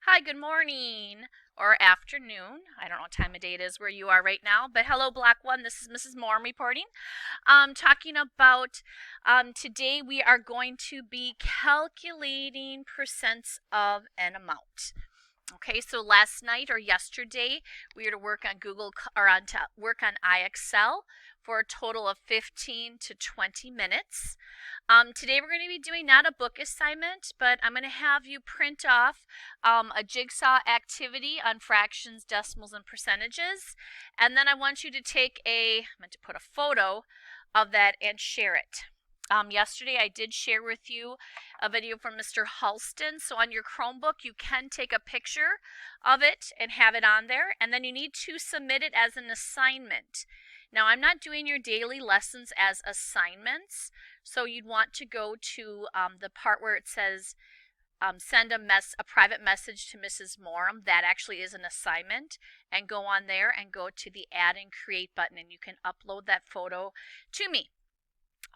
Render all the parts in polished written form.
Hi, good morning or afternoon. I don't know what time of day it is where you are right now, but hello, Black One. This is Mrs. Morreim reporting. Talking about today we are going to be calculating percents of an amount. Okay, so last night or yesterday we were to work on work on iExcel for a total of 15 to 20 minutes. Today we're going to be doing not a book assignment, but I'm going to have you print off a jigsaw activity on fractions, decimals, and percentages. And then I want you to I meant to put a photo of that and share it. Yesterday I did share with you a video from Mr. Halston. So on your Chromebook, you can take a picture of it and have it on there. And then you need to submit it as an assignment. Now, I'm not doing your daily lessons as assignments. So you'd want to go to the part where it says send a private message to Mrs. Morreim. That actually is an assignment. And go on there and go to the add and create button. And you can upload that photo to me.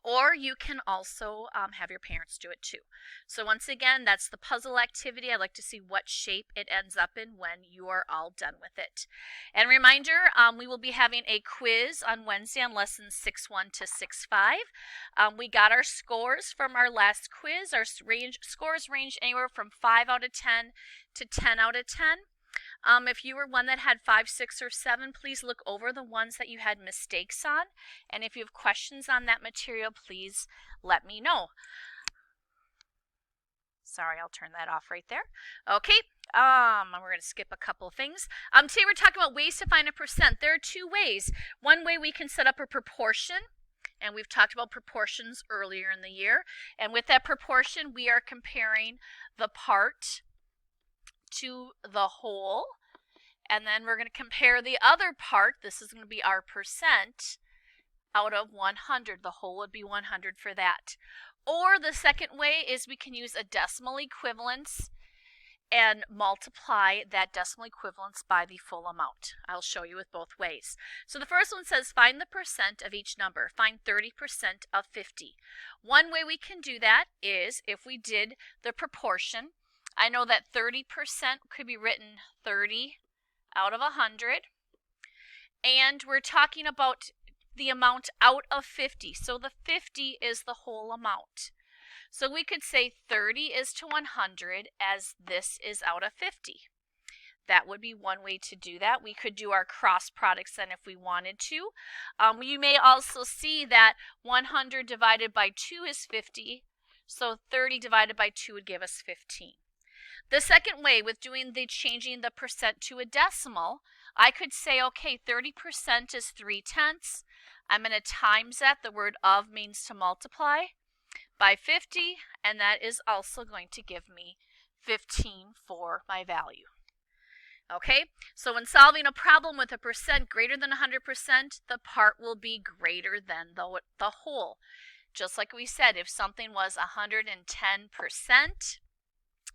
Or you can also have your parents do it too. So once again, that's the puzzle activity. I'd like to see what shape it ends up in when you are all done with it. And reminder, we will be having a quiz on Wednesday on lessons 6-1 to 6-5. We got our scores from our last quiz. Our scores range anywhere from 5 out of 10 to 10 out of 10. If you were one that had 5, 6, or 7, please look over the ones that you had mistakes on. And if you have questions on that material, please let me know. Sorry, I'll turn that off right there. Okay, we're going to skip a couple things. Today we're talking about ways to find a percent. There are two ways. One way we can set up a proportion. And we've talked about proportions earlier in the year. And with that proportion, we are comparing the part to the whole, and then we're going to compare the other part. This is going to be our percent out of 100. The whole would be 100 for that. Or the second way is we can use a decimal equivalence and multiply that decimal equivalence by the full amount. I'll show you with both ways. So the first one says find the percent of each number. Find 30% of 50. One way we can do that is if we did the proportion. I know that 30% could be written 30 out of 100. And we're talking about the amount out of 50. So the 50 is the whole amount. So we could say 30 is to 100 as this is out of 50. That would be one way to do that. We could do our cross products then if we wanted to. You may also see that 100 divided by 2 is 50. So 30 divided by 2 would give us 15. The second way with changing the percent to a decimal, I could say, okay, 30% is 3/10. I'm going to times that. The word of means to multiply by 50, and that is also going to give me 15 for my value. Okay, so when solving a problem with a percent greater than 100%, the part will be greater than the whole. Just like we said, if something was 110%,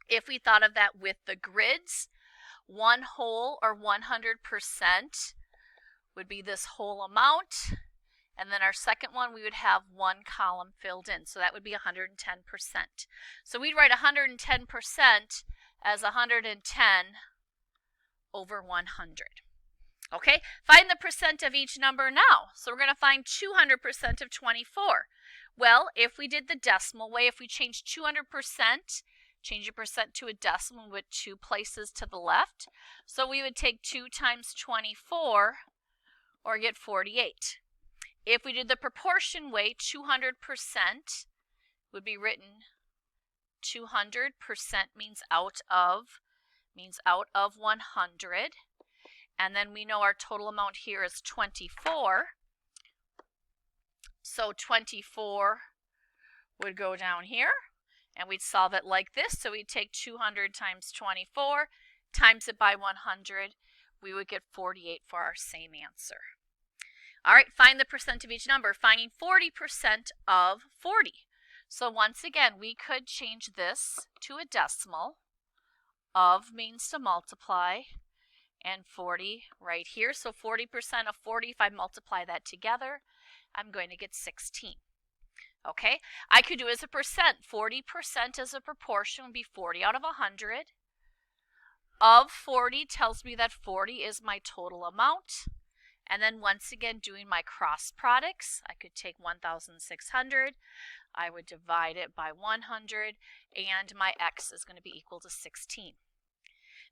if we thought of that with the grids, one whole or 100% would be this whole amount. And then our second one, we would have one column filled in. So that would be 110%. So we'd write 110% as 110 over 100. Okay, find the percent of each number now. So we're going to find 200% of 24. Well, if we did the decimal way, if we changed 200%, change your percent to a decimal with 2 places to the left. So we would take 2 times 24 or get 48. If we did the proportion way, 200% would be written 200% means out of 100. And then we know our total amount here is 24. So 24 would go down here. And we'd solve it like this. So we'd take 200 times 24, times it by 100. We would get 48 for our same answer. All right, find the percent of each number. Finding 40% of 40. So once again, we could change this to a decimal. Of means to multiply. And 40 right here. So 40% of 40, if I multiply that together, I'm going to get 16. Okay, I could do as a percent. 40% as a proportion would be 40 out of 100. of 40 tells me that 40 is my total amount. And then once again, doing my cross products, I could take 1,600, I would divide it by 100, and my x is going to be equal to 16.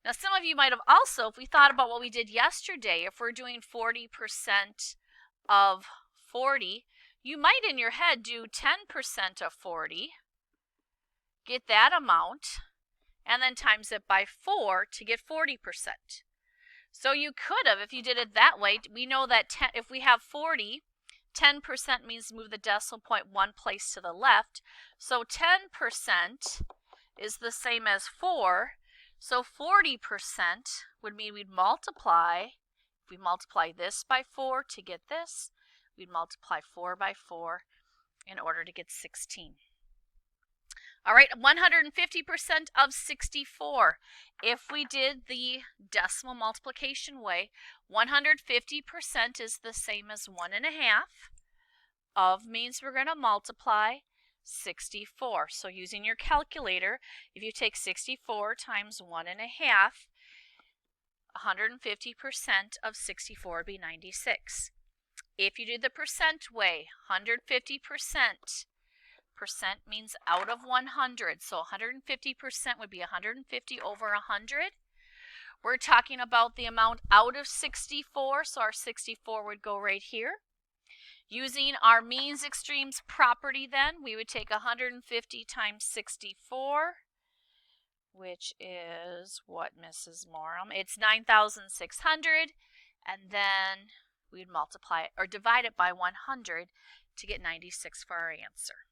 Now, some of you might have also, if we thought about what we did yesterday, if we're doing 40% of 40, you might in your head do 10% of 40, get that amount, and then times it by 4 to get 40%. So you could have, if you did it that way, we know that if we have 40, 10% means move the decimal point one place to the left. So 10% is the same as 4. So 40% would mean we'd multiply, if we multiply this by 4 to get this, we'd multiply 4 by 4 in order to get 16. All right, 150% of 64. If we did the decimal multiplication way, 150% is the same as 1.5. Of means we're going to multiply 64. So using your calculator, if you take 64 times 1.5, 150% of 64 would be 96. If you do the percent way, 150%. Percent means out of 100, so 150% would be 150 over 100. We're talking about the amount out of 64, so our 64 would go right here. Using our means extremes property then, we would take 150 times 64, which is what, Mrs. Morreim? It's 9,600, and then we'd multiply it or divide it by 100 to get 96 for our answer.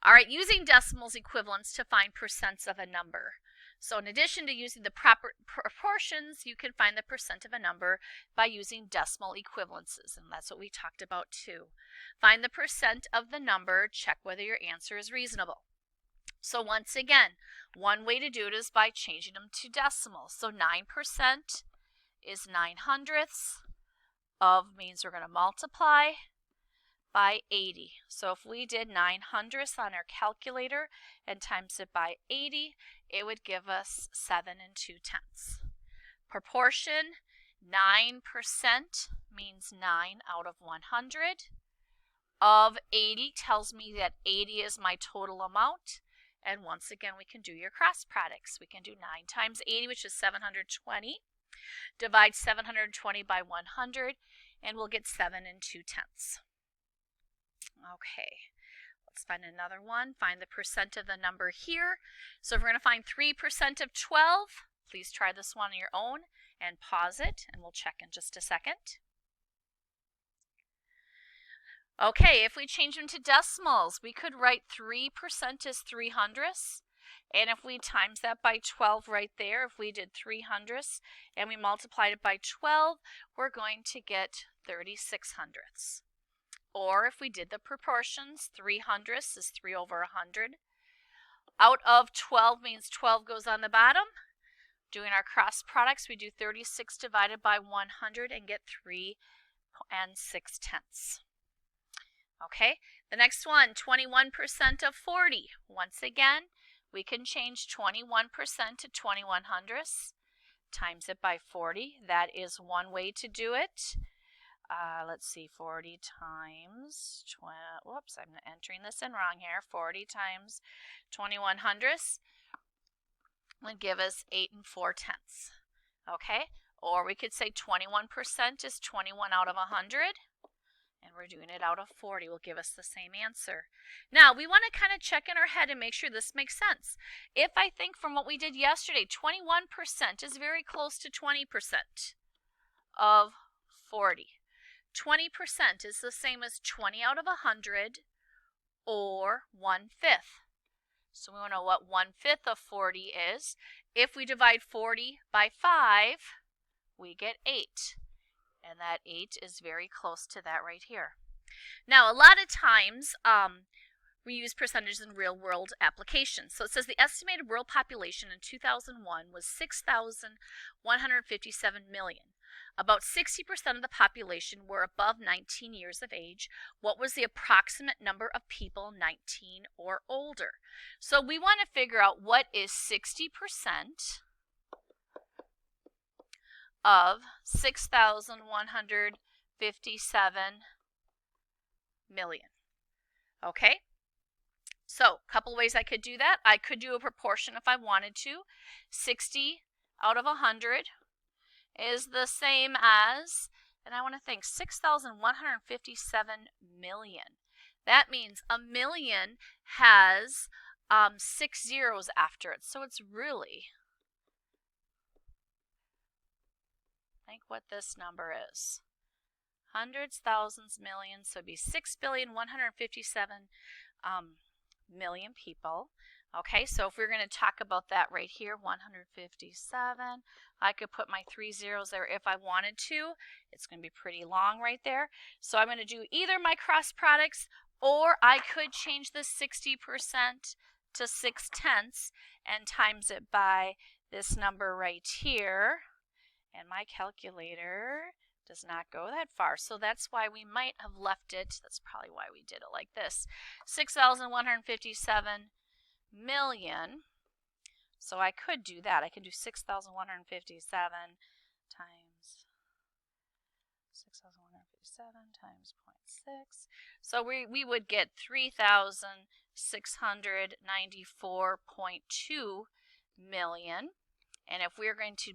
All right, using decimals equivalents to find percents of a number. So in addition to using the proper proportions, you can find the percent of a number by using decimal equivalences, and that's what we talked about too. Find the percent of the number, check whether your answer is reasonable. So once again, one way to do it is by changing them to decimals. So 9% is 9/100ths. Of means we're going to multiply by 80. So if we did 9/100ths on our calculator and times it by 80, it would give us 7 2/10. Proportion, 9% means 9 out of 100. Of 80 tells me that 80 is my total amount. And once again, we can do your cross products. We can do 9 times 80, which is 720. Divide 720 by 100, and we'll get 7 2/10. Okay, let's find another one. Find the percent of the number here. So if we're going to find 3% of 12, please try this one on your own and pause it, and we'll check in just a second. Okay, if we change them to decimals, we could write 3% as 3/100ths. And if we times that by 12 right there, if we did 3/100ths and we multiplied it by 12, we're going to get 36/100ths. Or if we did the proportions, 3/100ths is 3 over 100. Out of 12 means 12 goes on the bottom. Doing our cross products, we do 36 divided by 100 and get 3 6/10. Okay, the next one, 21% of 40. Once again, we can change 21% to 21/100ths, times it by 40. That is one way to do it. Let's see, 40 times, whoops, I'm entering this in wrong here. 40 times 21/100ths would give us 8 4/10. Okay, or we could say 21% is 21 out of 100. And we're doing it out of 40 will give us the same answer. Now, we want to kind of check in our head and make sure this makes sense. If I think from what we did yesterday, 21% is very close to 20% of 40. 20% is the same as 20 out of 100 or 1/5. So we want to know what 1/5 of 40 is. If we divide 40 by 5, we get 8. And that 8 is very close to that right here. Now, a lot of times we use percentages in real world applications. So it says the estimated world population in 2001 was 6,157 million. About 60% of the population were above 19 years of age. What was the approximate number of people 19 or older? So we want to figure out what is 60% of 6,157 million. Okay? So, a couple ways I could do that. I could do a proportion if I wanted to. 60 out of 100 is the same as, and I want to think, 6,157 million. That means a million has 6 zeros after it. So it's really, think what this number is. Hundreds, thousands, millions. So it'd be 6,157 million people. Okay, so if we're going to talk about that right here, 157, I could put my 3 zeros there if I wanted to. It's going to be pretty long right there. So I'm going to do either my cross products, or I could change the 60% to 6/10 and times it by this number right here. And my calculator does not go that far. So that's why we might have left it. That's probably why we did it like this. 6,157 million. So I could do that. I could do 6,157 times 6,157 times 0.6. So we would get 3,694.2 million. And if we're going to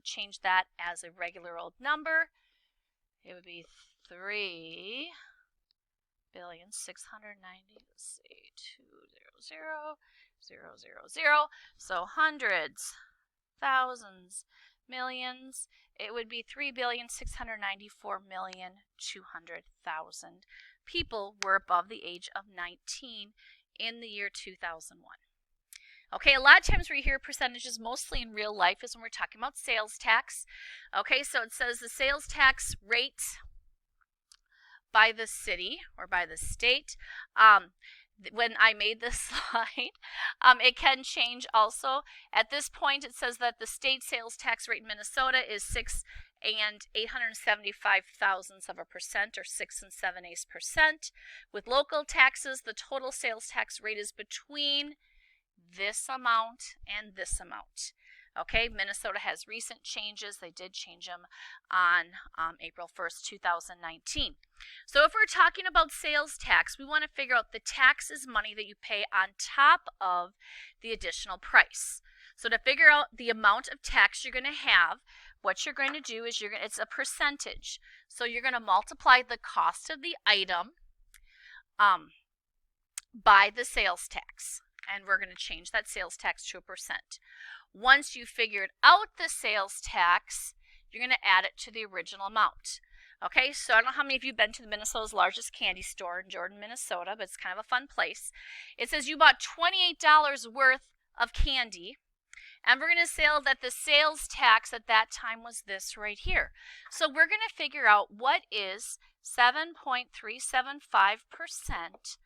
change that as a regular old number, it would be 3,690,000. Let's see, 200,000. So hundreds, thousands, millions. It would be 3,694,200,000 people were above the age of 19 in the year 2001. Okay, a lot of times we hear percentages mostly in real life is when we're talking about sales tax. Okay, so it says the sales tax rate by the city or by the state. When I made this slide, it can change also. At this point, it says that the state sales tax rate in Minnesota is 6.875% or 6 7/8%. With local taxes, the total sales tax rate is between this amount and this amount. Okay, Minnesota has recent changes. They did change them on April 1st, 2019. So if we're talking about sales tax, we want to figure out the tax is money that you pay on top of the additional price. So to figure out the amount of tax you're going to have, what you're going to do is it's a percentage. So you're going to multiply the cost of the item by the sales tax. And we're going to change that sales tax to a percent. Once you've figured out the sales tax, you're going to add it to the original amount. Okay, so I don't know how many of you have been to Minnesota's largest candy store in Jordan, Minnesota, but it's kind of a fun place. It says you bought $28 worth of candy, and we're going to say that the sales tax at that time was this right here. So we're going to figure out what is 7.375%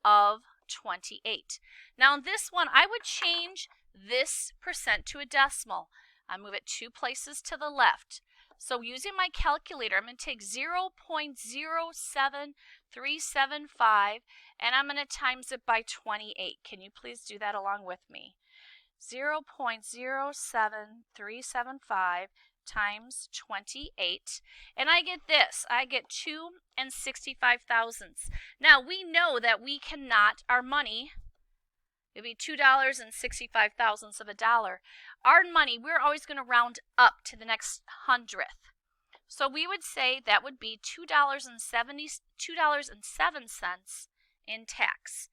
of 28. Now in this one, I would change this percent to a decimal. I move it 2 places to the left. So using my calculator, I'm going to take 0.07375 and I'm going to times it by 28. Can you please do that along with me? 0.07375 times 28, and I get this. I get 2 65,000ths. Now we know that we cannot, our money, it'd be $2.65 of a dollar. Our money, we're always going to round up to the next hundredth. So we would say that would be $2.07 in tax.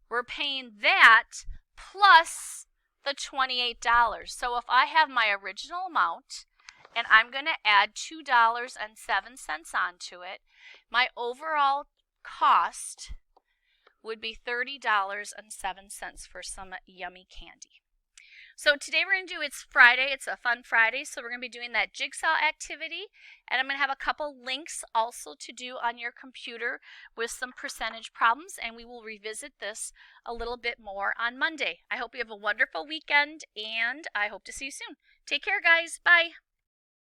We're paying that plus the $28. So if I have my original amount and I'm going to add $2.07 onto it, my overall cost would be $30.07 for some yummy candy. So today we're going to do, it's Friday, it's a fun Friday, so we're going to be doing that jigsaw activity, and I'm going to have a couple links also to do on your computer with some percentage problems, and we will revisit this a little bit more on Monday. I hope you have a wonderful weekend, and I hope to see you soon. Take care, guys. Bye.